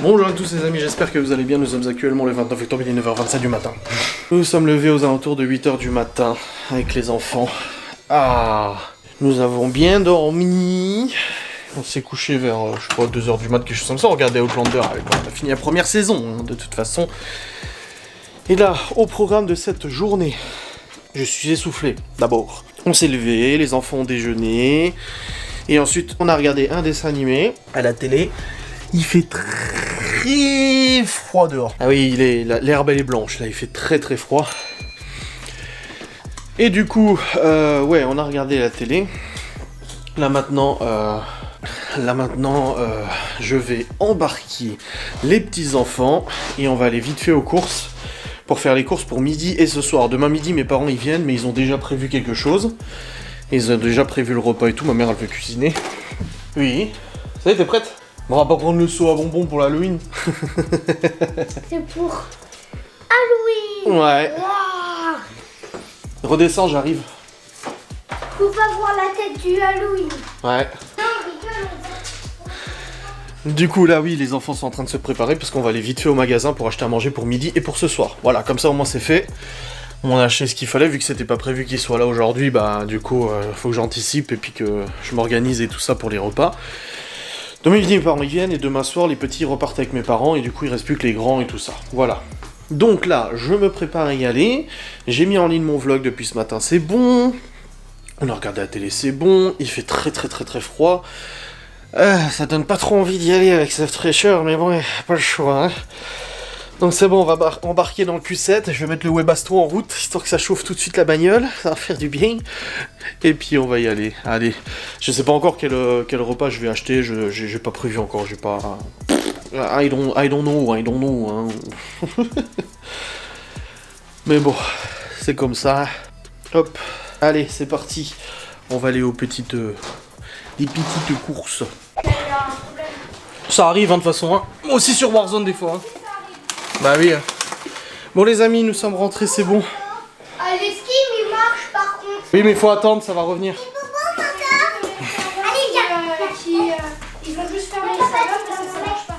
Bonjour à tous les amis, j'espère que vous allez bien. Nous sommes actuellement le 29 octobre, il est 9h27 du matin. Nous nous sommes levés aux alentours de 8h du matin avec les enfants. Ah, nous avons bien dormi. On s'est couché vers, je sais pas, 2h du mat, quelque chose comme ça. On regardait Outlander, on a fini la première saison, hein, de toute façon. Et là, au programme de cette journée, je suis essoufflé. D'abord, on s'est levé, les enfants ont déjeuné. Et ensuite, on a regardé un dessin animé à la télé. Il fait très froid dehors. Ah oui, l'herbe elle est blanche, là il fait très très froid. Et du coup, ouais, on a regardé la télé. Là maintenant, je vais embarquer les petits enfants et on va aller vite fait aux courses pour faire les courses pour midi et ce soir. Demain midi, mes parents ils viennent, mais ils ont déjà prévu quelque chose. Ils ont déjà prévu le repas et tout. Ma mère elle veut cuisiner. Oui. Ça y est, t'es prête? On va pas prendre le seau à bonbons pour l'Halloween. C'est pour Halloween. Ouais. Wow. Redescends, j'arrive. Faut pas voir la tête du Halloween. Ouais. Non, rigole. Du coup, là, oui, les enfants sont en train de se préparer parce qu'on va aller vite fait au magasin pour acheter à manger pour midi et pour ce soir. Voilà, comme ça au moins c'est fait. On a acheté ce qu'il fallait, vu que c'était pas prévu qu'ils soient là aujourd'hui, bah du coup, faut que j'anticipe et puis que je m'organise et tout ça pour les repas. Demain midi, mes parents ils viennent et demain soir, les petits repartent avec mes parents et du coup, il reste plus que les grands et tout ça. Voilà. Donc là, je me prépare à y aller. J'ai mis en ligne mon vlog depuis ce matin, c'est bon. On a regardé la télé, c'est bon. Il fait très très très très froid. Ça donne pas trop envie d'y aller avec cette fraîcheur, mais bon, pas le choix. Hein. Donc c'est bon, on va embarquer dans le Q7. Je vais mettre le Webasto en route, histoire que ça chauffe tout de suite la bagnole. Ça va faire du bien. Et puis on va y aller. Allez, je sais pas encore quel repas je vais acheter. J'ai pas prévu encore. J'ai pas. I don't know. Hein. Mais bon, c'est comme ça. Hop. Allez, c'est parti. On va aller aux petites courses. Ça arrive, hein, de toute façon. Hein. Moi aussi sur Warzone des fois. Hein. Bah oui. Bon les amis, nous sommes rentrés, c'est bon. L'esquive il marche par contre. Oui mais il faut attendre, ça va revenir. Allez viens. Ils vont juste fermer les salons parce que ça marche pas.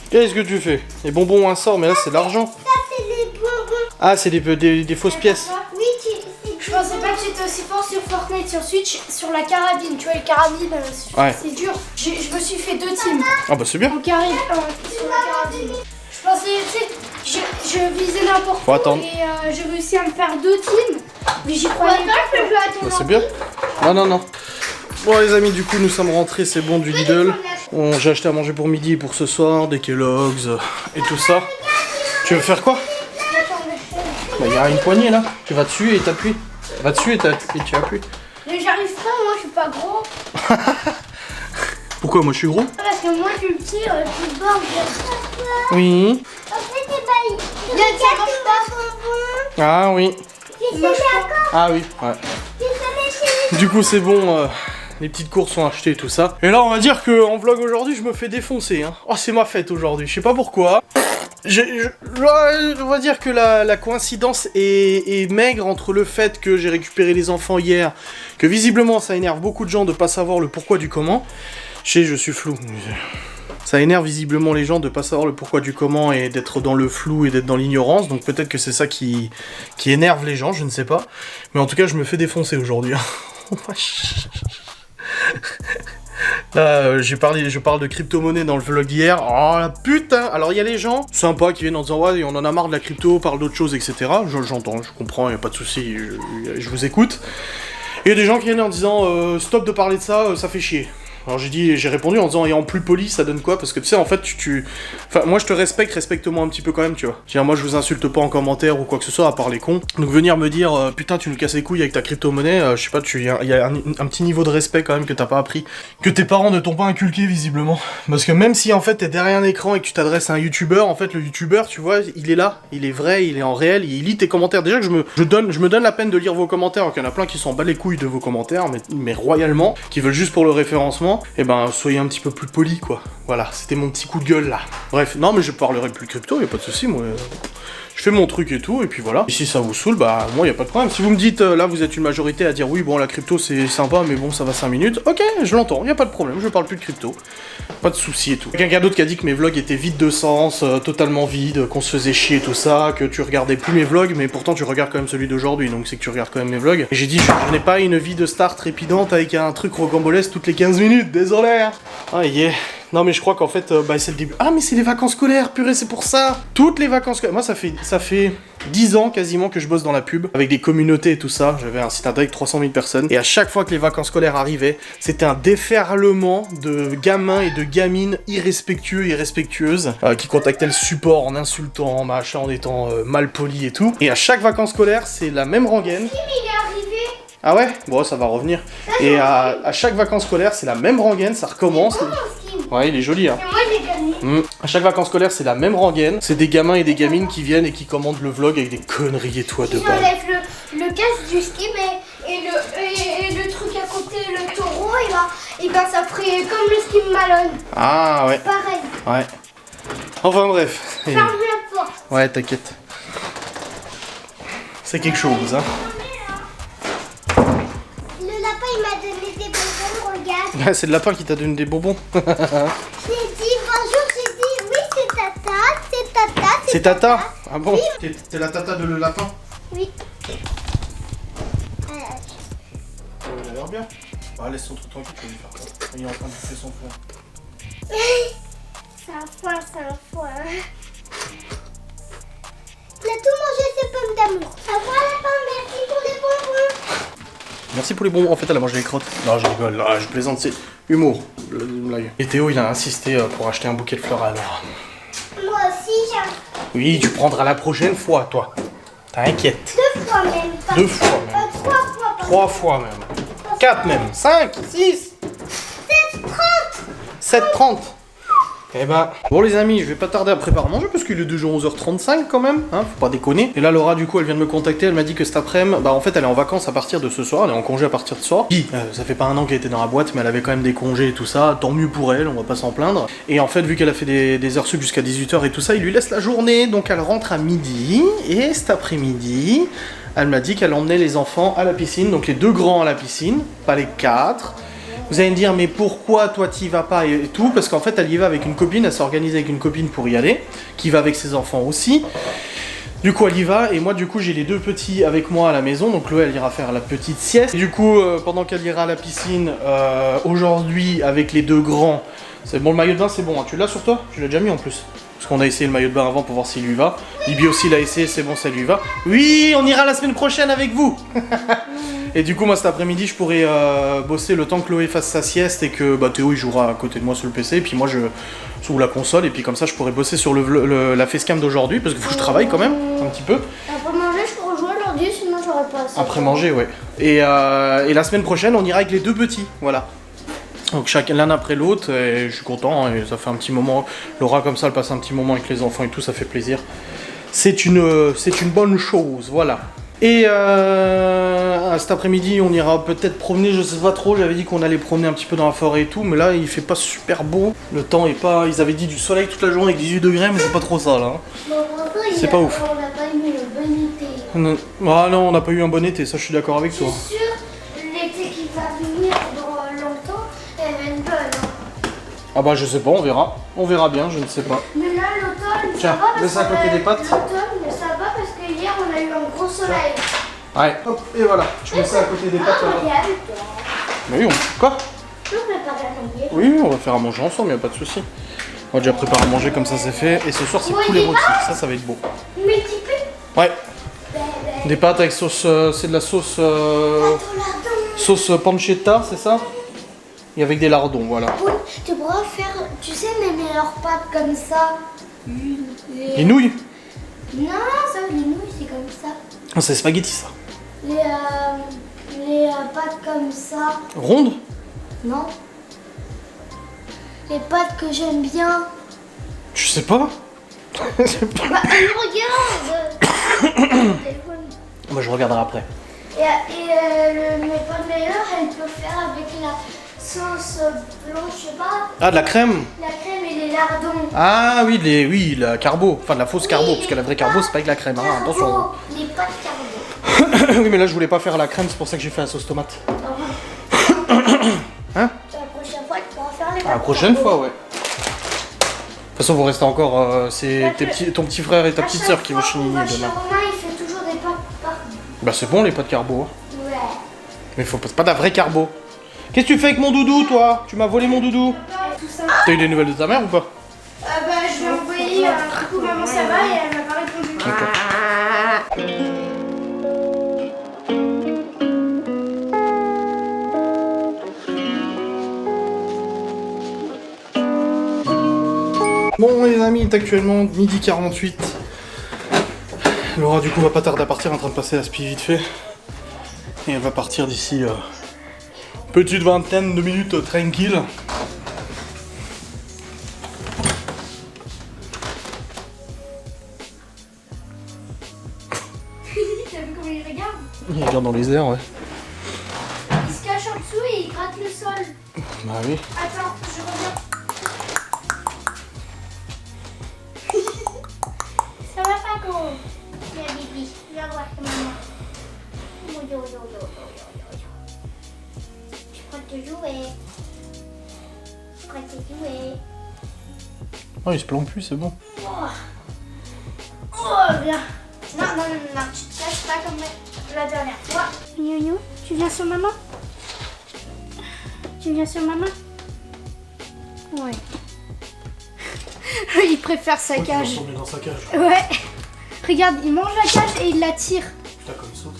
Qu'est-ce que tu fais? Les bonbons un sort, mais là c'est de l'argent. Ça c'est des bonbons. Ah c'est des fausses pièces. Oui, je pensais pas que j'étais aussi fort sur Fortnite, sur Switch, sur la carabine. Tu vois, les carabines, Ouais. c'est dur. Je me suis fait 2 teams. Ah bah c'est bien. Au carré, sur la carabine. Je pensais, tu sais, je visais n'importe Faut où attendre. et j'ai réussi à me faire 2 teams. Mais j'y croyais pas. Bah, c'est bien. Non. Bon les amis, du coup nous sommes rentrés, c'est bon, du Lidl. J'ai acheté à manger pour midi et pour ce soir, des Kellogg's et tout ça. Tu veux faire quoi? Bah y a une poignée là. Tu vas dessus et t'appuies. Va dessus et tu appuies. Mais j'arrive pas, moi je suis pas gros. Pourquoi moi je suis gros? Parce que moi je suis petit, plus bas. Oui. En fait, c'est pas. Il y a ça mange pas. Ah oui. Ah oui, ouais. Du coup c'est bon, les petites courses sont achetées et tout ça. Et là on va dire que en vlog aujourd'hui je me fais défoncer. Hein. Oh c'est ma fête aujourd'hui, je sais pas pourquoi. On va dire que la coïncidence est maigre entre le fait que j'ai récupéré les enfants hier, que visiblement ça énerve beaucoup de gens de pas savoir le pourquoi du comment. Je suis flou. Ça énerve visiblement les gens de pas savoir le pourquoi du comment et d'être dans le flou et d'être dans l'ignorance, donc peut-être que c'est ça qui énerve les gens, je ne sais pas. Mais en tout cas, je me fais défoncer aujourd'hui. Là, je parle de crypto-monnaie dans le vlog d'hier. Oh la putain! Alors il y a les gens sympas qui viennent en disant ouais, on en a marre de la crypto, parle d'autres choses, etc. J'entends, je comprends, y a pas de souci, je vous écoute. Et il y a des gens qui viennent en disant stop de parler de ça, ça fait chier. Alors j'ai répondu en disant, et en plus poli, ça donne quoi? Parce que tu sais, en fait, Enfin, moi je te respecte-moi un petit peu quand même, tu vois. Moi je vous insulte pas en commentaire ou quoi que ce soit, à part les cons. Donc venir me dire, putain, tu nous casses les couilles avec ta crypto-monnaie, je sais pas, il y a un petit niveau de respect quand même que t'as pas appris. Que tes parents ne t'ont pas inculqué, visiblement. Parce que même si en fait t'es derrière un écran et que tu t'adresses à un youtubeur, en fait, le youtubeur, tu vois, il est là, il est vrai, il est en réel, il lit tes commentaires. Déjà que je me donne la peine de lire vos commentaires, alors qu'il y en a plein qui s'en battent les couilles de vos commentaires, mais royalement, qui veulent juste pour le référencement. Et ben soyez un petit peu plus poli quoi. Voilà, c'était mon petit coup de gueule là. Bref, non mais je parlerai plus crypto, y a pas de souci moi. Je fais mon truc et tout, et puis voilà. Et si ça vous saoule, bah moi y a pas de problème. Si vous me dites, là vous êtes une majorité à dire oui, bon la crypto c'est sympa, mais bon ça va 5 minutes, ok, je l'entends, y a pas de problème, je parle plus de crypto. Pas de soucis et tout. Quelqu'un d'autre qui a dit que mes vlogs étaient vides de sens, totalement vides, qu'on se faisait chier et tout ça, que tu regardais plus mes vlogs, mais pourtant tu regardes quand même celui d'aujourd'hui, donc c'est que tu regardes quand même mes vlogs. Et j'ai dit, je n'ai pas une vie de star trépidante avec un truc rocambolesque toutes les 15 minutes, désolé. Hein. Ah yeah. Non mais je crois qu'en fait, c'est le début. Ah mais c'est les vacances scolaires, purée, c'est pour ça. Toutes les vacances scolaires. Moi ça fait 10 ans quasiment que je bosse dans la pub, avec des communautés et tout ça. J'avais un site internet avec 300 000 personnes. Et à chaque fois que les vacances scolaires arrivaient, c'était un déferlement de gamins et de gamines irrespectueux et irrespectueuses qui contactaient le support en insultant, machin, en étant mal polis et tout. Et à chaque vacances scolaires, c'est la même rengaine. Il est arrivé. Ah ouais? Bon, ça va revenir. Et à chaque vacances scolaires, c'est la même rengaine, ça recommence. Ouais, il est joli, hein. Et moi j'ai gagné. À chaque vacances scolaires, c'est la même rengaine. C'est des gamins et des gamines qui viennent et qui commandent le vlog avec des conneries et tout à deux balles. J'enlève le casque du ski et le truc à côté, le taureau, et ben ça ferait comme le ski Malone. Ah ouais. Pareil. Ouais. Enfin bref. Ferme la porte. Ouais, t'inquiète. C'est quelque chose, hein. Le lapin il m'a donné des bonbons, regarde. C'est le lapin qui t'a donné des bonbons. J'ai dit bonjour, j'ai dit oui c'est Tata, c'est Tata. C'est Tata? Ah bon? T'es la Tata de le lapin? Oui. Il a l'air bien. Ah, laisse son truc tranquille, tu vas lui faire quoi? Il est en train de bouffer son foin. C'est un foin. Il a tout mangé ses pommes d'amour. Au revoir lapin, merci pour les bonbons. Merci pour les bonbons. En fait, elle a mangé les crottes. Non, je rigole. Ah, je plaisante, c'est humour. Blague. Et Théo, il a insisté pour acheter un bouquet de fleurs alors. Moi aussi j'ai Oui, tu prendras la prochaine fois, toi. T'inquiète. 2 fois même. Pas 2 fois même. 3 fois. 3 fois même. 4 même. 5, 6. 7h30. Eh ben, bon les amis, je vais pas tarder à préparer à manger parce qu'il est déjà 11h35 quand même, hein, faut pas déconner. Et là Laura du coup elle vient de me contacter, elle m'a dit que cet après-midi, bah en fait elle est en vacances à partir de ce soir, elle est en congé à partir de ce soir. Puis, ça fait pas un an qu'elle était dans la boîte mais elle avait quand même des congés et tout ça, tant mieux pour elle, on va pas s'en plaindre. Et en fait vu qu'elle a fait des heures sup jusqu'à 18h et tout ça, il lui laisse la journée, donc elle rentre à midi, et cet après-midi, elle m'a dit qu'elle emmenait les enfants à la piscine, donc les 2 grands à la piscine, pas les 4. Vous allez me dire, mais pourquoi toi t'y vas pas et tout? Parce qu'en fait, elle y va avec une copine, elle s'est organisée avec une copine pour y aller, qui va avec ses enfants aussi. Du coup, elle y va, et moi, du coup, j'ai les 2 petits avec moi à la maison, donc Chloé, elle ira faire la petite sieste. Et du coup, pendant qu'elle ira à la piscine, aujourd'hui, avec les 2 grands, c'est bon, le maillot de bain, c'est bon, hein. Tu l'as sur toi? Tu l'as déjà mis en plus. Parce qu'on a essayé le maillot de bain avant pour voir s'il lui va. Libby aussi l'a essayé, c'est bon, ça lui va. Oui, on ira la semaine prochaine avec vous. Et du coup, moi cet après-midi, je pourrais bosser le temps que Chloé fasse sa sieste et que Théo il jouera à côté de moi sur le PC. Et puis moi, je sous la console. Et puis comme ça, je pourrais bosser sur la facecam d'aujourd'hui parce qu'il faut que je travaille quand même un petit peu. Après manger, je peux rejoindre aujourd'hui, sinon j'aurais pas assez. Après manger, ouais. Et la semaine prochaine, on ira avec les 2 petits, voilà. Donc chacun l'un après l'autre, et je suis content, et ça fait un petit moment. Laura comme ça, elle passe un petit moment avec les enfants et tout, ça fait plaisir. C'est une bonne chose, voilà. Et cet après-midi, on ira peut-être promener, je sais pas trop, j'avais dit qu'on allait promener un petit peu dans la forêt et tout, mais là, il fait pas super beau. Le temps est pas... Ils avaient dit du soleil toute la journée avec 18 degrés, mais c'est pas trop ça, là. Bon, c'est pas ouf. On n'a pas eu le bon été. Ah non, on n'a pas eu un bon été, ça je suis d'accord avec Je toi. suis sûre, l'été qui va venir dans longtemps, elle va être bonne. Hein. Ah bah je sais pas, on verra. On verra bien, je ne sais pas. Mais là, l'automne, Tiens, ça va mets ça à côté des pattes. L'automne, ça va parce que hier, on a eu un gros soleil. Ouais, hop, et voilà, tu mets ça à côté des pattes. Ah, Là. regarde, toi. Mais oui, Quoi? Je prépare à manger. Oui, on va faire à manger ensemble, y a pas de souci. On va déjà préparer à manger comme ça c'est fait. Et ce soir c'est poulet rôti, ça va être beau. Mais tu peux. Ouais. Des pâtes avec sauce, c'est de la sauce... sauce pancetta, c'est ça? Et avec des lardons, voilà. Tu pourras faire, tu sais, les meilleures pâtes comme ça. Les nouilles? Non, ça, les nouilles, c'est comme ça. Ah, c'est spaghetti ça. Les pâtes comme ça. Rondes? Non. Les pâtes que j'aime bien. Je sais pas. Bah, regarde. Moi je regarderai après. Et mes pâtes meilleures, elles peuvent faire avec la sauce blanche, je sais pas. Ah, de la crème. La crème et les lardons. Ah oui, oui, la carbo. Enfin, de la fausse carbo, parce que la vraie carbo, c'est pas avec la crème. Hein, attention. Les pâtes carbo. Oui, mais là, je voulais pas faire la crème, c'est pour ça que j'ai fait la sauce tomate. Hein? La prochaine fois, tu pourras faire les pâtes La prochaine carbo. fois, ouais. De toute façon, vous restez encore. C'est ton petit frère et ta petite sœur qui vont cheniller demain. demain. Romain, il fait toujours des pâtes carbo. Bah, c'est bon, les pâtes carbo. Hein. Ouais. Mais faut pas de la vraie carbo. Qu'est-ce que tu fais avec mon doudou, toi? Tu m'as volé mon doudou. Tout ça. T'as eu des nouvelles de ta mère ou pas? Bah, je lui ai envoyé un coucou maman, ça va, et elle m'a pas répondu. Bon, les amis, il est actuellement 12h48. Laura, du coup, va pas tarder à partir, en train de passer la spi vite fait. Et elle va partir d'ici petite vingtaine de minutes tranquille. T'as vu comment il regarde? Il regarde dans les airs, ouais. Il se cache en dessous et il gratte le sol. Bah oui. Attends, je reviens. Ça va pas, gros? Viens, Bibi, viens voir maman. Yo, yo, yo, yo, yo, yo. Je crois te jouer. Je crois te jouer. Oh, il se plante plus, c'est bon. Oh, viens. Non, non, non, non, tu te caches pas comme la dernière fois. Yo, tu viens sur maman? Tu viens sur maman? Ouais. Il préfère sa cage. Il va tomber dans sa cage. Ouais. Regarde, il mange la cage et il la tire. Putain, comme il saute.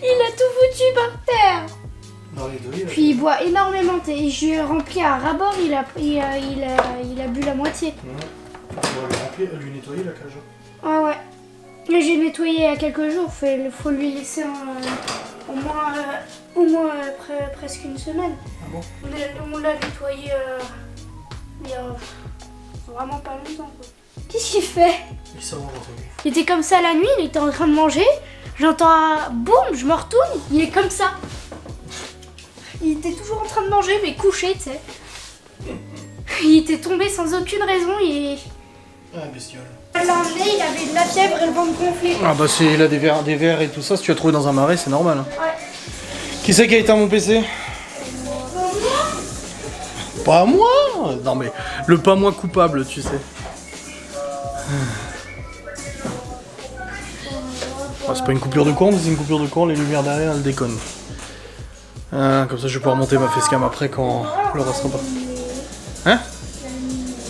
Il a tout foutu par terre. Dans les deux, Puis il boit énormément. Et je lui ai rempli à ras-bord, il a bu la moitié. On va lui nettoyer la cage. Ah ouais. Mais j'ai nettoyé il y a quelques jours. Faut lui laisser au moins presque une semaine. Ah bon? On l'a nettoyé il y a vraiment pas longtemps, quoi. Qu'est-ce qu'il fait? Il s'en va rentrer. Il était comme ça la nuit, il était en train de manger. J'entends un boum, je me retourne, il est comme ça. Il était toujours en train de manger, mais couché, tu sais. Il était tombé sans aucune raison et... Ah, bestiole. Elle l'a emmené, il avait de la fièvre et le ventre gonflé. Ah bah c'est là des verres et tout ça, si tu as trouvé dans un marais, c'est normal. Hein. Ouais. Qui c'est qui a éteint mon PC? Pas moi. Non mais, le pas moi coupable, tu sais. Ah, c'est pas une coupure de courant, mais c'est une coupure de courant, les lumières derrière elles déconnent. Comme ça je vais pouvoir monter ma facecam après quand Laura sera pas. Hein?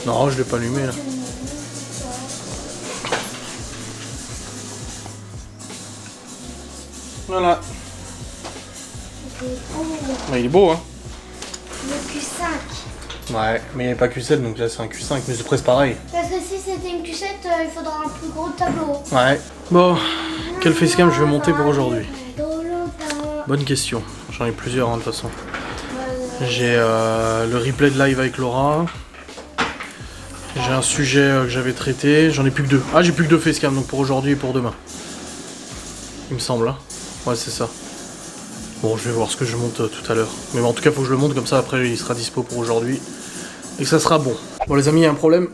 Non, je l'ai pas allumé là. Voilà. Bah, il est beau, hein? Le Q5. Ouais, mais il n'y a pas Q7, donc là c'est un Q5, mais c'est presque pareil. Parce que si c'était une Q7, il faudra un plus gros tableau. Ouais. Bon, quel facecam je vais monter pour aujourd'hui? Bonne question. J'en ai plusieurs, hein, de toute façon. J'ai le replay de live avec Laura. J'ai un sujet que j'avais traité. J'en ai plus que deux. Ah, j'ai plus que deux facecam, donc pour aujourd'hui et pour demain. Il me semble, hein. Ouais, c'est ça. Bon, je vais voir ce que je monte tout à l'heure. Mais bon, en tout cas, faut que je le monte, comme ça après il sera dispo pour aujourd'hui. Et que ça sera bon. Bon, les amis, il y a un problème.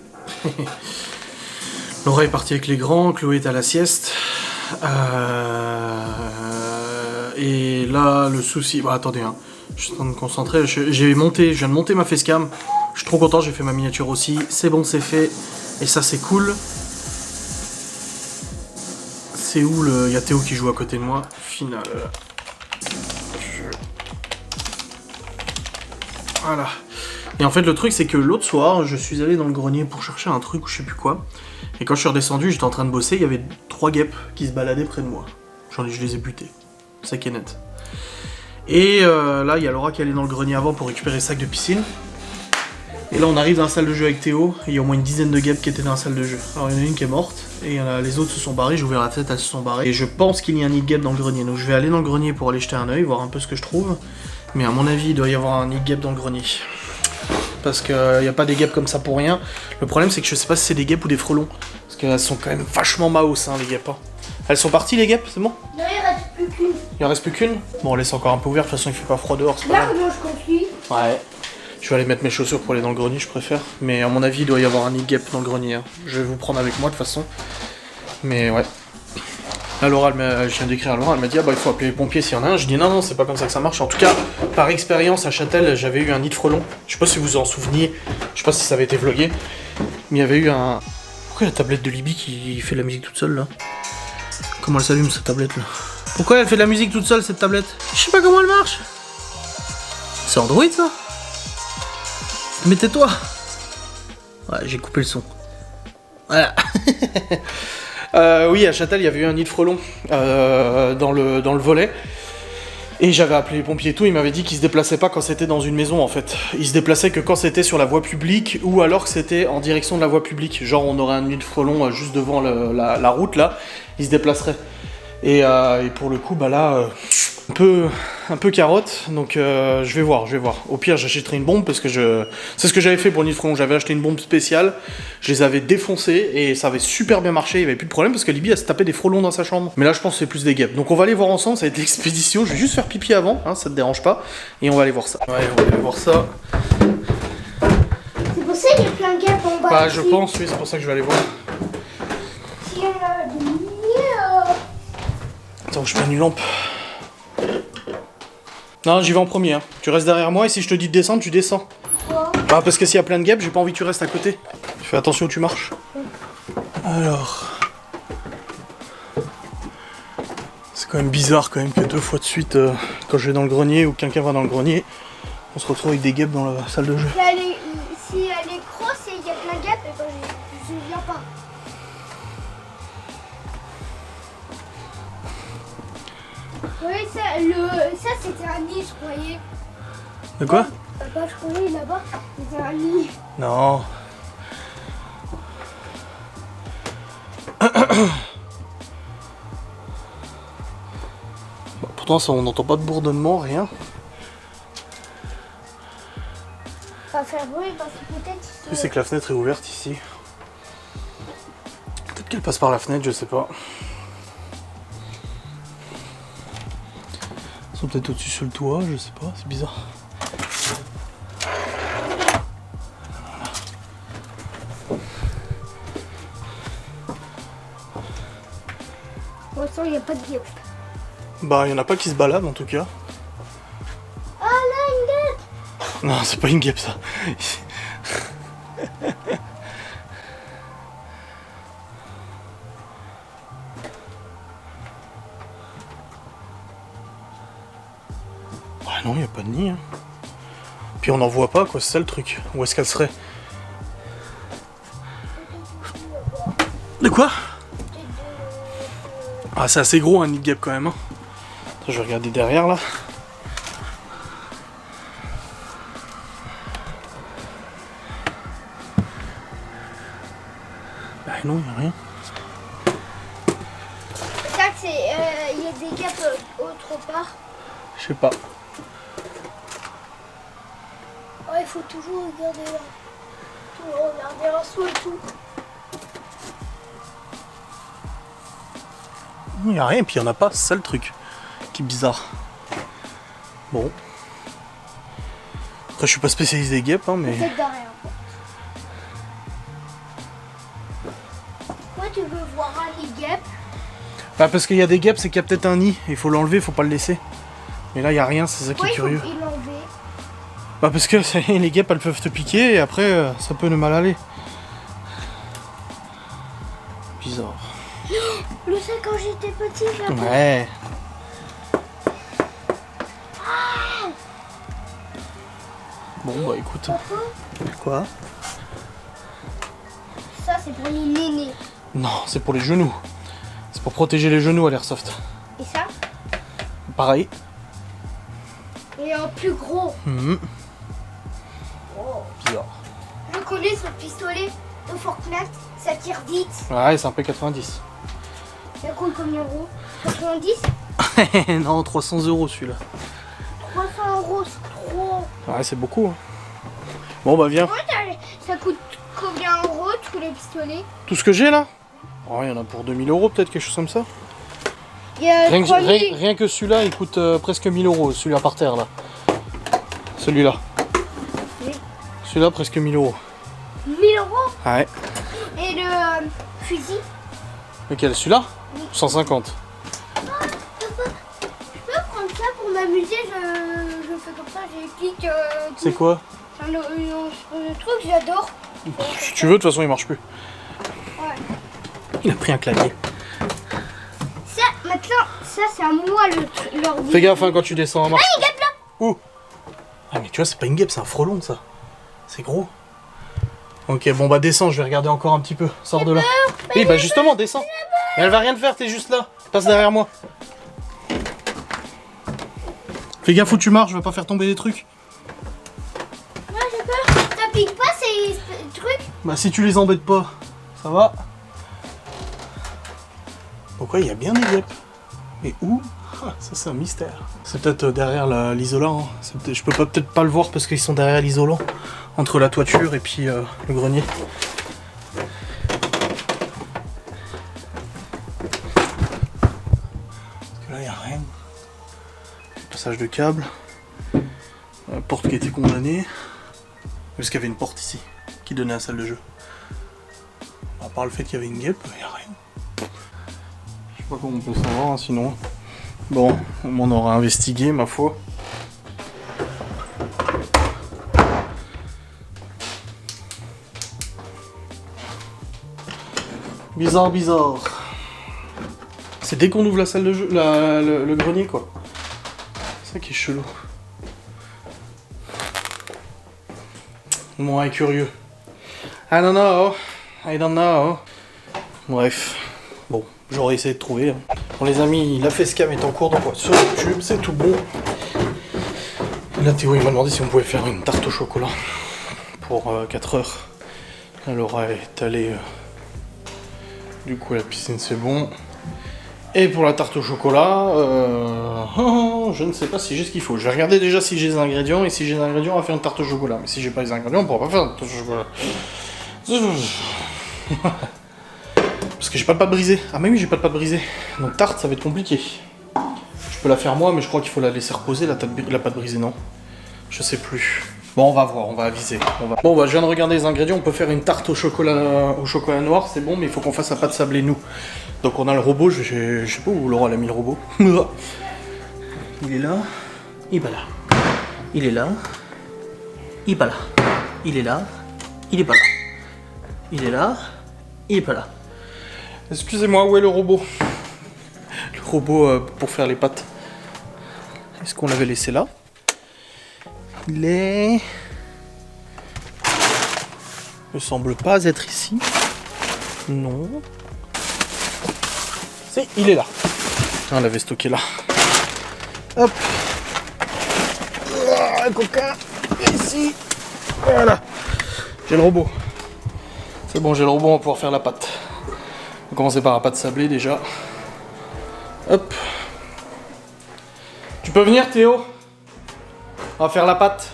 Laura est partie avec les grands, Chloé est à la sieste. Et là, le souci... Bah, attendez, hein. Je suis en train de me concentrer. Je viens de monter ma facecam. Je suis trop content, j'ai fait ma miniature aussi. C'est bon, c'est fait. Et ça, c'est cool. C'est où le... Il y a Théo qui joue à côté de moi. Final. Voilà. Et en fait, le truc, c'est que l'autre soir, je suis allé dans le grenier pour chercher un truc ou je sais plus quoi. Et quand je suis redescendu, j'étais en train de bosser, il y avait 3 guêpes qui se baladaient près de moi. Je les ai butés. C'est qui est net. Et là, il y a Laura qui est allée dans le grenier avant pour récupérer le sac de piscine. Et là, on arrive dans la salle de jeu avec Théo. Et il y a au moins une dizaine de guêpes qui étaient dans la salle de jeu. Alors, il y en a une qui est morte. Et les autres se sont barrés. J'ai ouvert la tête, elles se sont barrées. Et je pense qu'il y a un nid de guêpe dans le grenier. Donc, je vais aller dans le grenier pour aller jeter un œil, voir un peu ce que je trouve. Mais à mon avis, il doit y avoir un nid de guêpe dans le grenier. Parce qu'il n'y a pas des guêpes comme ça pour rien. Le problème, c'est que je sais pas si c'est des guêpes ou des frelons. Parce qu'elles sont quand même vachement maos, hein, les guêpes. Hein. Elles sont parties, les guêpes, c'est bon? Non, il reste plus qu'une. Il en reste plus qu'une? Bon, laisse encore un peu ouvert, de toute façon il fait pas froid dehors, c'est pas Là, grave. comment je construis? Ouais. Je vais aller mettre mes chaussures pour aller dans le grenier, je préfère. Mais à mon avis, il doit y avoir un nid de guêpe dans le grenier. Hein. Je vais vous prendre avec moi de toute façon. Mais ouais. Là, Laura, je viens d'écrire à Laura, elle m'a dit ah bah il faut appeler les pompiers s'il y en a un. Je dis non, c'est pas comme ça que ça marche. En tout cas, par expérience à Châtel, j'avais eu un nid de frelons. Je sais pas si vous vous en souveniez, je sais pas si ça avait été vlogué. Mais il y avait eu un. Pourquoi la tablette de Libby qui fait de la musique toute seule là? Comment elle s'allume cette tablette là? Pourquoi elle fait de la musique toute seule cette tablette? Je sais pas comment elle marche. C'est Android ça? Mais tais-toi! Ouais, j'ai coupé le son. Voilà. Oui, à Châtel, il y avait eu un nid de frelons dans le volet. Et j'avais appelé les pompiers et tout, ils m'avaient dit qu'ils se déplaçaient pas quand c'était dans une maison en fait. Ils se déplaçaient que quand c'était sur la voie publique ou alors que c'était en direction de la voie publique. Genre on aurait un nid de frelons juste devant la route là, ils se déplaceraient. Et pour le coup, bah là, un peu carotte, donc je vais voir. Au pire, j'achèterai une bombe parce que c'est ce que j'avais fait pour le nid de frelon. J'avais acheté une bombe spéciale, je les avais défoncés et ça avait super bien marché. Il n'y avait plus de problème parce que Libby elle se tapait des frelons dans sa chambre. Mais là, je pense que c'est plus des guêpes. Donc on va aller voir ensemble. Ça va être l'expédition. Je vais juste faire pipi avant, hein, ça te dérange pas, et on va aller voir ça. Ouais, on va aller voir ça. C'est pour ça qu'il y a plein de guêpes en bas. Bah, je pense, oui, c'est pour ça que je vais aller voir. S'il y en a des milliers. Attends, je prends une lampe. Non, j'y vais en premier. Hein. Tu restes derrière moi et si je te dis de descendre, tu descends. Pourquoi? Bah, parce que s'il y a plein de guêpes, j'ai pas envie que tu restes à côté. Fais attention où tu marches. Alors. C'est quand même bizarre quand même que 2 fois de suite, quand je vais dans le grenier ou quelqu'un va dans le grenier, on se retrouve avec des guêpes dans la salle de jeu. Si elle est grosse et il y a plein de guêpes, et ben je viens pas. Oui, ça c'était un nid, je croyais. De quoi? Papa, je croyais là-bas, c'était un nid. Non. Bah, pourtant ça on n'entend pas de bourdonnement, rien. Pas faire bruit parce que peut-être. Le truc c'est que la fenêtre est ouverte ici. Peut-être qu'elle passe par la fenêtre, je sais pas. Ils sont peut-être au-dessus sur le toit, je sais pas, c'est bizarre. Pour l'instant, il n'y a pas de guêpes. Bah, il y en a pas qui se baladent en tout cas. Ah là, une guêpe! Non, c'est pas une guêpe ça. Ouais, non, il n'y a pas de nid. Hein. Puis on n'en voit pas, quoi, c'est ça le truc. Où est-ce qu'elle serait? De quoi? Ah, c'est assez gros un nid de guêpe quand même. Hein. Attends, je vais regarder derrière là. Bah non, il n'y a rien. Ça, c'est. Il y a des guêpes autre part. Je sais pas. Ouais, il faut toujours regarder là. Toujours regarder en dessous et tout. Il n'y a rien, puis il n'y en a pas, c'est ça le truc. Qui est bizarre. Bon. Après, je suis pas spécialiste des guêpes, hein, mais. Peut-être de rien. Pourquoi tu veux voir un nid de guêpe? Bah, parce qu'il y a des guêpes, c'est qu'il y a peut-être un nid. Il faut l'enlever, il faut pas le laisser. Mais là, il n'y a rien, c'est ça qui est curieux. Il l'enlever. Bah, parce que les guêpes, elles peuvent te piquer et après, ça peut ne mal aller. Bizarre. Le sais quand j'étais petit, j'avais. Ouais. Bon, bah écoute. Papa, Quoi? ça c'est pour les nénés. Non, c'est pour les genoux. C'est pour protéger les genoux à l'airsoft. Et ça? Pareil. Et en plus gros. Mhm. Oh. Bizarre. Je connais ce pistolet de Fortnite, ça tire vite. Ouais, c'est un P90. Ça coûte combien d'euros? 90? Non, 300 € celui-là. 300 €, c'est trop. Ouais, c'est beaucoup. Hein. Bon, bah viens. Ouais, ça coûte combien d'euros tous les pistolets? Tout ce que j'ai là? Oh, il y en a pour 2000 € peut-être, quelque chose comme ça. Il y a Rien 3000. que, rien que celui-là, il coûte presque 1000 €, celui-là par terre là. Celui-là. Oui. Celui-là, presque 1000 €. 1000 €. Ouais. Et le fusil. Lequel, celui-là? Oui. 150. Je peux prendre ça pour m'amuser, je fais comme ça, j'explique. C'est quoi? Le truc, j'adore. Si tu veux, de toute façon, il marche plus. Ouais. Il a pris un clavier. Ça, maintenant, ça c'est à moi l'ordi. Fais gaffe hein, quand tu descends en marche. Ah, il guêpe là. Où? Ah mais tu vois, c'est pas une guêpe, c'est un frelon ça. C'est gros. Ok, bon bah descends, je vais regarder encore un petit peu. Sors de là. Oui, bah justement, descends. Mais elle va rien te faire, t'es juste là. Passe derrière moi. Fais gaffe où tu marches, je vais pas faire tomber des trucs. Ouais, j'ai peur. Ça pique pas ces trucs? Bah si tu les embêtes pas, ça va. Pourquoi il y a bien des guêpes? Mais où? Ah, ça c'est un mystère. C'est peut-être derrière l'isolant. Hein. Je peux peut-être pas le voir parce qu'ils sont derrière l'isolant. Entre la toiture et puis le grenier. Parce que là il n'y a rien. Passage de câble. La porte qui a été condamnée. Parce qu'il y avait une porte ici qui donnait à la salle de jeu. À part le fait qu'il y avait une guêpe, il n'y a rien. Je sais pas comment on peut savoir hein, sinon. Bon, on aura investigué ma foi. Bizarre, bizarre. C'est dès qu'on ouvre la salle de jeu, le grenier quoi. C'est ça qui est chelou. Moi, curieux. I don't know. I don't know. Bref. Bon, j'aurais essayé de trouver. Hein. Bon les amis, la facecam est en cours d'envoi sur YouTube, c'est tout bon. Là Théo il m'a demandé si on pouvait faire une tarte au chocolat pour 4 heures. Laura est allée du coup à la piscine, c'est bon. Et pour la tarte au chocolat, je ne sais pas si j'ai ce qu'il faut. Je vais regarder déjà si j'ai les ingrédients, et si j'ai les ingrédients, on va faire une tarte au chocolat. Mais si j'ai pas les ingrédients, on pourra pas faire une tarte au chocolat. Parce que j'ai pas de pâte brisée. Ah mais oui, j'ai pas de pâte brisée. Donc tarte, ça va être compliqué. Je peux la faire moi, mais je crois qu'il faut la laisser reposer, la pâte brisée, non? Je sais plus. Bon, on va voir, on va aviser. Bon, bah je viens de regarder les ingrédients. On peut faire une tarte au chocolat noir, c'est bon, mais il faut qu'on fasse la pâte sablée nous. Donc on a le robot, je sais pas où Laura a mis le robot. Il est là. Il est pas là. Il est là. Il est pas là. Il est là. Il est pas là. Il est là. Il est pas là. Excusez-moi, où est le robot? Le robot pour faire les pâtes. Est-ce qu'on l'avait laissé là? Il est... ne semble pas être ici. Non. Si, il est là. On l'avait stocké là. Hop. Un coquin. Ici. Voilà. J'ai le robot. C'est bon, j'ai le robot, on va pouvoir faire la pâte. On va commencer par la pâte sablée déjà. Hop. Tu peux venir Théo? On va faire la pâte.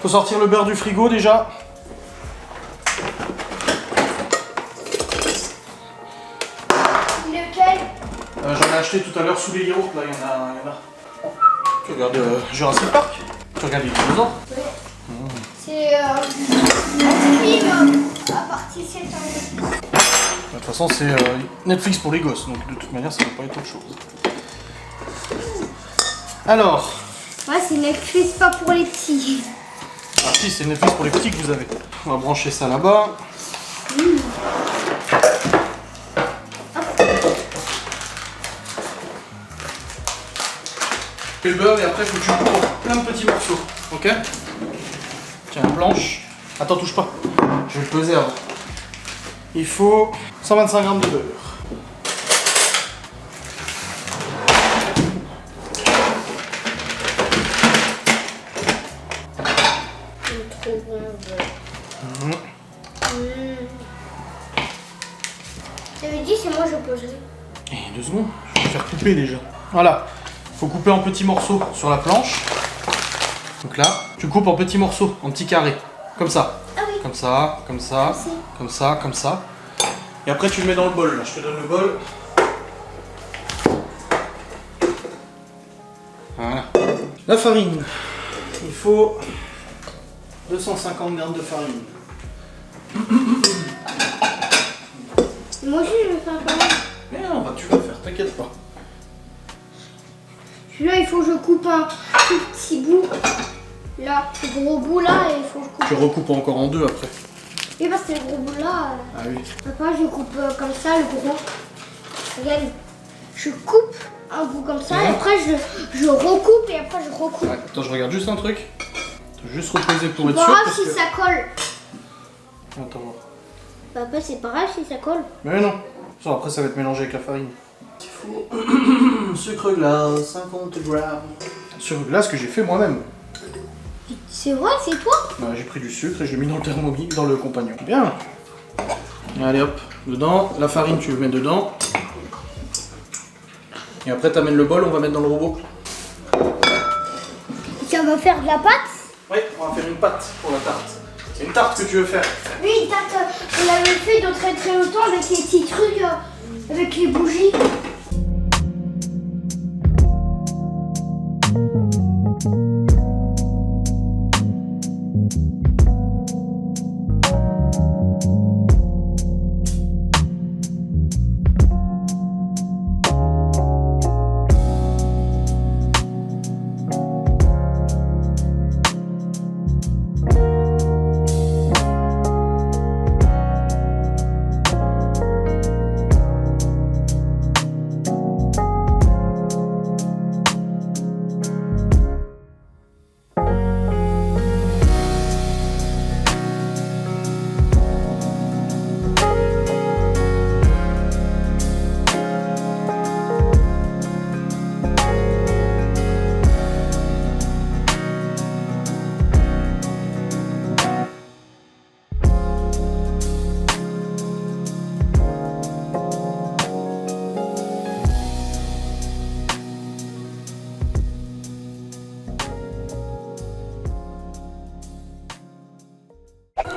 Faut sortir le beurre du frigo déjà. Lequel? J'en ai acheté tout à l'heure sous les yaourts, là, il y en a. Tu regardes Jurassic Park? Tu regardes les dinosaures? Oui. C'est un film à partir de 7 ans. De toute façon, c'est Netflix pour les gosses, donc de toute manière, ça ne va pas être autre chose. Alors. Ouais, c'est Netflix pas pour les petits. Ah si, c'est Netflix pour les petits que vous avez. On va brancher ça là-bas. Le beurre et après faut que tu coupes plein de petits morceaux, ok? Tiens, une planche. Attends, touche pas. Je vais le peser avant. Il faut 125 g de beurre. Trop bon. T'avais dit c'est moi je poserai. Et 2 secondes, je vais faire couper déjà. Voilà, faut couper en petits morceaux sur la planche. Donc là, tu coupes en petits morceaux, en petits carrés, comme ça. Ah oui. Comme ça, comme ça, Merci. comme ça, comme ça. Et après tu le mets dans le bol, là, je te donne le bol. Voilà. La farine. Il faut 250 grammes de farine. Moi aussi je vais faire pareil. Mais non, bah, tu vas faire, t'inquiète pas. Celui-là il faut que je coupe un tout petit bout. Là, ce gros bout là, et il faut que je coupe. Tu recoupes encore en deux après. Et parce que le gros bout là. Ah oui. Papa, je coupe comme ça le gros. Regarde. Je coupe un bout comme ça, et après je recoupe et après je recoupe. Ouais, attends, je regarde juste un truc. Je vais juste reposer pour être C'est pas sûr. grave Parce si que... ça colle. Attends voir. Papa, c'est pas grave si ça colle. Mais non. Ça, après, ça va être mélangé avec la farine. Il faut sucre glace, 50 grammes. Sucre glace que j'ai fait moi-même. C'est vrai, c'est toi? Bah, j'ai pris du sucre et je l'ai mis dans le thermomix, dans le compagnon. Bien. Allez hop, dedans. La farine, tu le mets dedans. Et après, tu amènes le bol, on va mettre dans le robot. Ça va faire de la pâte? Oui, on va faire une pâte pour la tarte. C'est une tarte que tu veux faire. Oui, une tarte, on l'avait fait de très très longtemps avec les petits trucs, avec les bougies.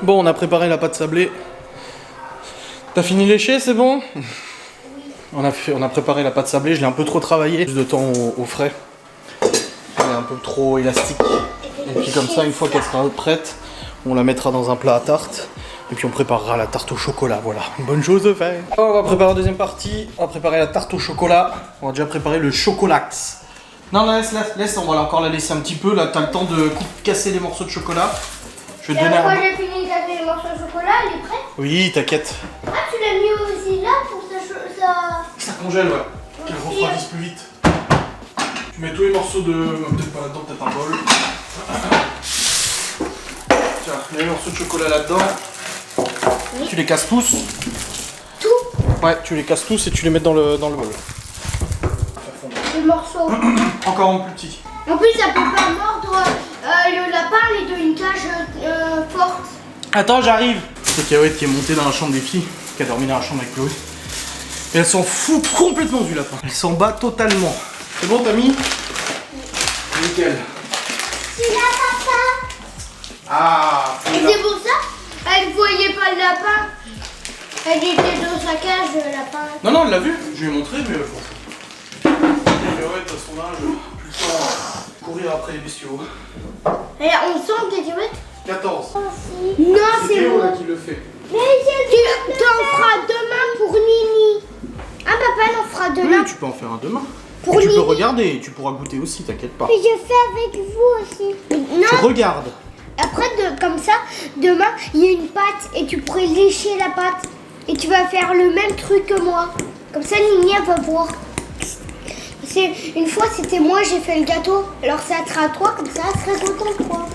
Bon, on a préparé la pâte sablée. T'as fini lécher, c'est bon? On a préparé la pâte sablée, je l'ai un peu trop travaillé. Plus de temps au frais. Elle est un peu trop élastique. Et puis comme ça, une fois qu'elle sera prête, on la mettra dans un plat à tarte. Et puis on préparera la tarte au chocolat, voilà. Une bonne chose de faire. On va préparer la deuxième partie. On va préparer la tarte au chocolat. On va déjà préparer le chocolax. Non, laisse, on va encore la laisser un petit peu. Là, t'as le temps de casser les morceaux de chocolat. Je vais te donner Quand un... j'ai fini de casser les morceaux de chocolat, il est prêt? Oui, t'inquiète. Ah, tu l'as mis aussi là pour ça... Ça congèle, ouais. Qu'elle refroidisse plus vite. Tu mets tous les morceaux de... Peut-être pas là-dedans, peut-être un bol. Tiens, mets les morceaux de chocolat là-dedans. Oui. Tu les casses tous. Tout? Ouais, tu les casses tous et tu les mets dans le bol. Les morceaux. Encore un plus petit. En plus, ça peut pas mordre le lapin, il est dans une cage forte. Attends, j'arrive. C'est Kaouette qui est montée dans la chambre des filles, qui a dormi dans la chambre avec Chloé. Et elle s'en fout complètement du lapin. Elle s'en bat totalement. C'est bon, t'as mis? Nickel. C'est là, papa. Ah. Et c'est pour ça, elle voyait pas le lapin. Elle était dans sa cage, le lapin. Non, non, elle l'a vu. Je lui ai montré, mais Kaouette, à son âge, plus le temps à courir après les bestiaux. Et on sent que tu veux. 14. Non, c'est Théo moi. là qui le fait. Mais tu t'en feras demain pour Nini. Ah, papa, on fera demain. Oui, tu peux en faire un demain. Pour Et tu peux Nini. regarder et tu pourras goûter aussi, t'inquiète pas. Mais je fais avec vous aussi. Tu Non. regardes. Après, comme ça, demain, il y a une pâte et tu pourrais lécher la pâte. Et tu vas faire le même truc que moi. Comme ça, Nini, elle va voir. Une fois, c'était moi, j'ai fait le gâteau. Alors, ça sera à toi, comme ça, elle serait contente, quoi.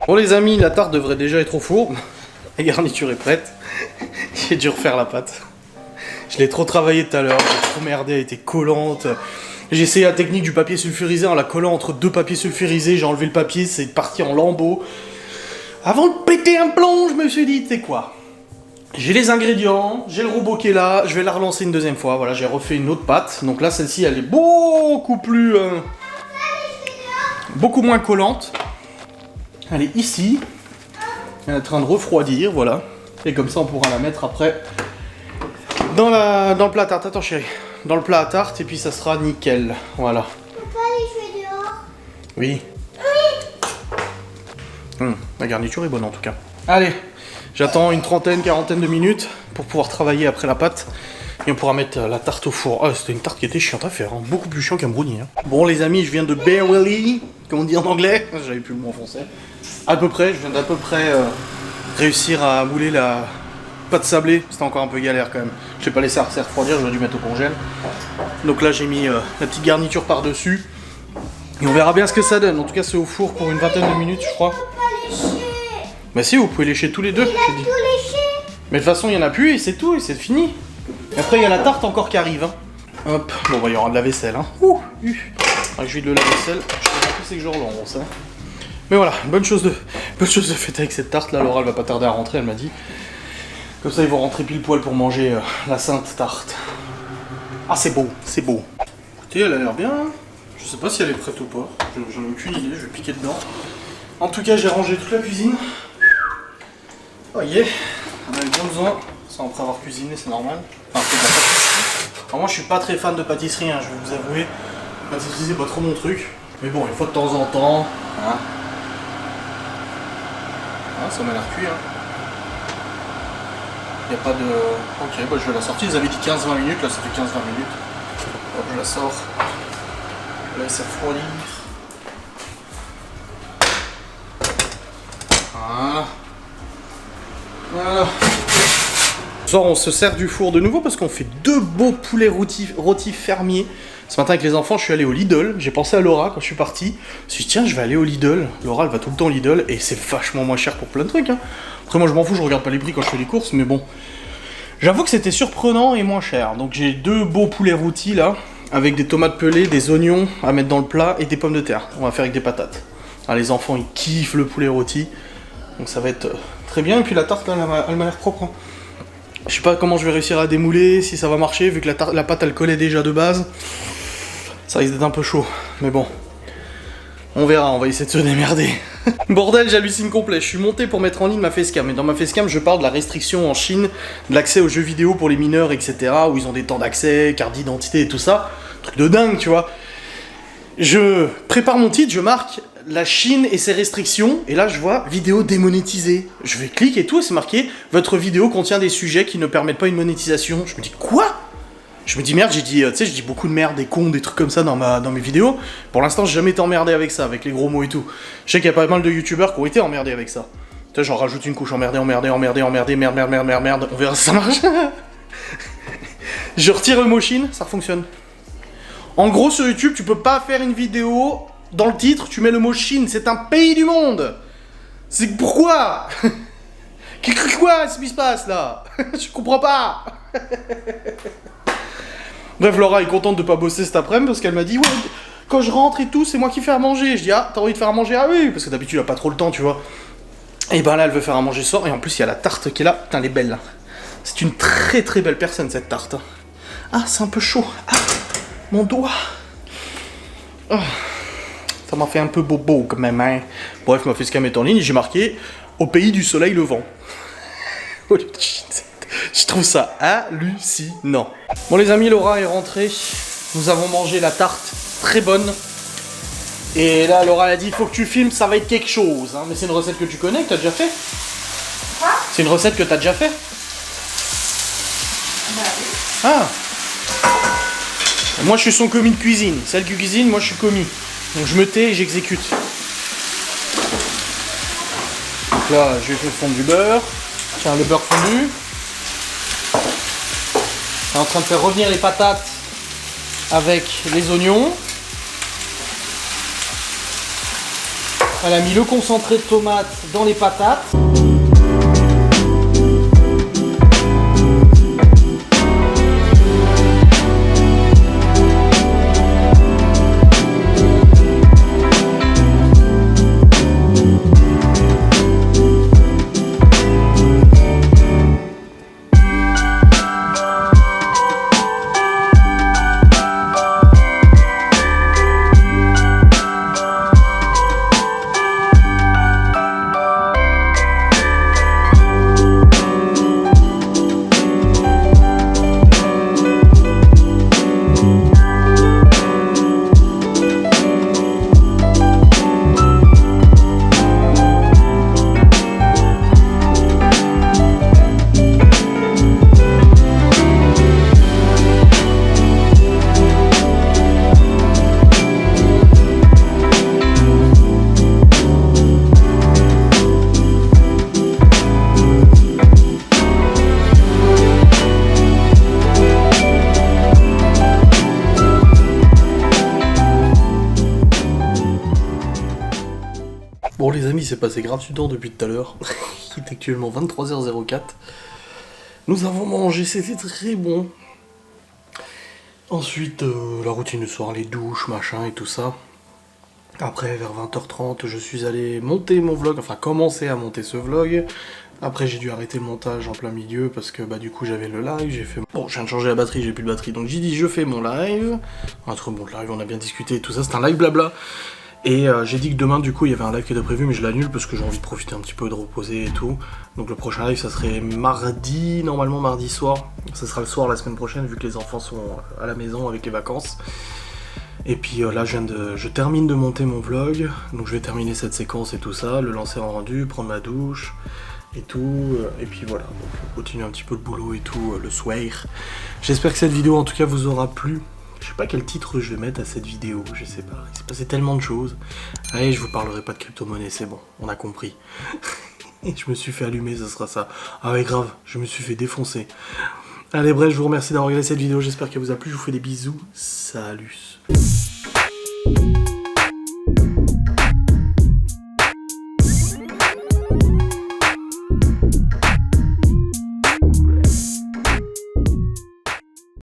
Bon les amis, la tarte devrait déjà être au four. La garniture est prête. J'ai dû refaire la pâte. Je l'ai trop travaillé tout à l'heure, j'ai trop merdé, elle était collante. J'ai essayé la technique du papier sulfurisé en la collant entre deux papiers sulfurisés. J'ai enlevé le papier, c'est parti en lambeaux. Avant de péter un plomb, je me suis dit, tu sais quoi? J'ai les ingrédients, j'ai le robot qui est là, je vais la relancer une deuxième fois. Voilà, j'ai refait une autre pâte. Donc là, celle-ci, elle est beaucoup plus... beaucoup moins collante. Elle est ici. Elle est en train de refroidir, voilà. Et comme ça, on pourra la mettre après dans le plat à tarte. Attends, chérie. Dans le plat à tarte, et puis ça sera nickel. Voilà. On peut aller jouer dehors? Oui. La garniture est bonne en tout cas. Allez, j'attends une trentaine, quarantaine de minutes pour pouvoir travailler après la pâte. Et on pourra mettre la tarte au four. Ah, c'était une tarte qui était chiante à faire, hein. Beaucoup plus chiant qu'un brownie. Hein. Bon les amis, je viens de barely, comme on dit en anglais. J'avais plus le mot en français. À peu près, je viens d'à peu près réussir à mouler la pâte sablée. C'était encore un peu galère quand même. Je vais pas laisser ça refroidir, j'aurais dû mettre au congèle. Donc là j'ai mis la petite garniture par-dessus. Et on verra bien ce que ça donne. En tout cas c'est au four pour une vingtaine de minutes je crois. Bah si, vous pouvez lécher tous les deux. Il a tout léché. Mais de toute façon il y en a plus et c'est tout et c'est fini. Et après il y a la tarte encore qui arrive. Hein. Hop, bon bah il y aura de la vaisselle. Hein. Je vide le lave-vaisselle. Je sais pas plus c'est que je relance. Hein. Mais voilà, bonne chose de fête avec cette tarte là. Laura elle va pas tarder à rentrer, elle m'a dit. Comme ça ils vont rentrer pile poil pour manger la sainte tarte. Ah c'est beau, c'est beau. Écoutez, elle a l'air bien. Je sais pas si elle est prête ou pas. J'en ai aucune idée, je vais piquer dedans. En tout cas j'ai rangé toute la cuisine. Oh yeah, on avait bien besoin. Ça après avoir cuisiné, c'est normal. Enfin, c'est de la pâtisserie. Alors moi je suis pas très fan de pâtisserie, hein, je vais vous avouer. Pâtisserie c'est pas trop mon truc. Mais bon, il faut de temps en temps. Hein. Ah, ça m'a l'air cuit. Hein. Il n'y a pas de... Ok, bah je vais la sortir. Ils avaient dit 15-20 minutes, là ça fait 15-20 minutes. Hop, je la sors. Je la laisse refroidir. Voilà. Voilà. Ce soir, on se sert du four de nouveau parce qu'on fait 2 beaux poulets rôtis fermiers. Ce matin, avec les enfants, je suis allé au Lidl. J'ai pensé à Laura quand je suis parti. Je me suis dit, tiens, je vais aller au Lidl. Laura, elle va tout le temps au Lidl et c'est vachement moins cher pour plein de trucs. Hein. Après, moi, je m'en fous, je regarde pas les prix quand je fais les courses, mais bon. J'avoue que c'était surprenant et moins cher. Donc, j'ai 2 beaux poulets rôtis là, avec des tomates pelées, des oignons à mettre dans le plat et des pommes de terre. On va faire avec des patates. Alors, les enfants, ils kiffent le poulet rôti. Donc, ça va être très bien. Et puis, la tarte, là, elle m'a l'air propre. Hein. Je sais pas comment je vais réussir à démouler, si ça va marcher, vu que la pâte elle collait déjà de base. Ça risque d'être un peu chaud, mais bon. On verra, on va essayer de se démerder. Bordel, j'hallucine complet. Je suis monté pour mettre en ligne ma facecam. Et dans ma facecam, je parle de la restriction en Chine, de l'accès aux jeux vidéo pour les mineurs, etc. Où ils ont des temps d'accès, carte d'identité et tout ça. Truc de dingue, tu vois. Je prépare mon titre, je marque la Chine et ses restrictions, et là je vois vidéo démonétisée. Je vais cliquer et tout, et c'est marqué votre vidéo contient des sujets qui ne permettent pas une monétisation. Je me dis quoi? Je me dis merde, j'ai dit, tu sais, je dis beaucoup de merde, des cons, des trucs comme ça dans mes vidéos. Pour l'instant, j'ai jamais été emmerdé avec ça, avec les gros mots et tout. Je sais qu'il y a pas mal de youtubeurs qui ont été emmerdés avec ça. Tu sais, j'en rajoute une couche, emmerdé, merde, on verra si ça marche. Je retire le mot Chine, ça fonctionne. En gros, sur YouTube, tu peux pas faire une vidéo, dans le titre, tu mets le mot Chine, c'est un pays du monde. C'est pourquoi? Quoi, ce qui se passe là? Je comprends pas. Bref, Laura est contente de pas bosser cet après-midi parce qu'elle m'a dit, ouais, quand je rentre et tout, c'est moi qui fais à manger. Je dis, ah, t'as envie de faire à manger? Ah oui, parce que d'habitude, elle a pas trop le temps, tu vois. Et ben là, elle veut faire à manger ce soir, et en plus, il y a la tarte qui est là. Putain, elle est belle, là. C'est une très très belle personne, cette tarte. Ah, c'est un peu chaud. Ah, mon doigt. Oh. Ça m'a fait un peu bobo quand même, hein. Bref, ma facecam est en ligne et j'ai marqué au pays du soleil levant. Je trouve ça hallucinant. Bon les amis, Laura est rentrée. Nous avons mangé la tarte, très bonne. Et là, Laura a dit, il faut que tu filmes, ça va être quelque chose. Hein. Mais c'est une recette que tu connais, que tu as déjà fait? Quoi? C'est une recette que tu as déjà fait? Bah oui. Ah. Moi je suis son commis de cuisine. Celle qui cuisine, moi je suis commis. Donc je me tais et j'exécute. Donc là, je vais faire fondre du beurre. Tiens, le beurre fondu. On est en train de faire revenir les patates avec les oignons. Elle a mis le concentré de tomate dans les patates. Bon les amis, c'est passé grave du temps depuis tout à l'heure. Il est actuellement 23h04. Nous avons mangé, c'était très bon. Ensuite, la routine du soir, les douches, machin et tout ça. Après, vers 20h30, je suis allé monter mon vlog, enfin commencer à monter ce vlog. Après, j'ai dû arrêter le montage en plein milieu parce que bah du coup j'avais le live, j'ai fait... Bon, je viens de changer la batterie, j'ai plus de batterie, donc j'ai dit je fais mon live. Un très bon live, on a bien discuté et tout ça, c'est un live blabla. Et j'ai dit que demain du coup il y avait un live qui était prévu mais je l'annule parce que j'ai envie de profiter un petit peu, de reposer et tout. Donc le prochain live ça serait mardi, normalement mardi soir. Ça sera le soir la semaine prochaine vu que les enfants sont à la maison avec les vacances. Et puis là je termine de monter mon vlog, donc je vais terminer cette séquence et tout ça, le lancer en rendu, prendre ma douche et tout, et puis voilà, donc continuer un petit peu le boulot et tout le soir. J'espère que cette vidéo en tout cas vous aura plu. Je sais pas quel titre je vais mettre à cette vidéo, je sais pas, il s'est passé tellement de choses. Allez, je vous parlerai pas de crypto-monnaie, c'est bon, on a compris. Je me suis fait allumer, ce sera ça. Ah ouais grave, je me suis fait défoncer. Allez bref, je vous remercie d'avoir regardé cette vidéo, j'espère qu'elle vous a plu, je vous fais des bisous, salut.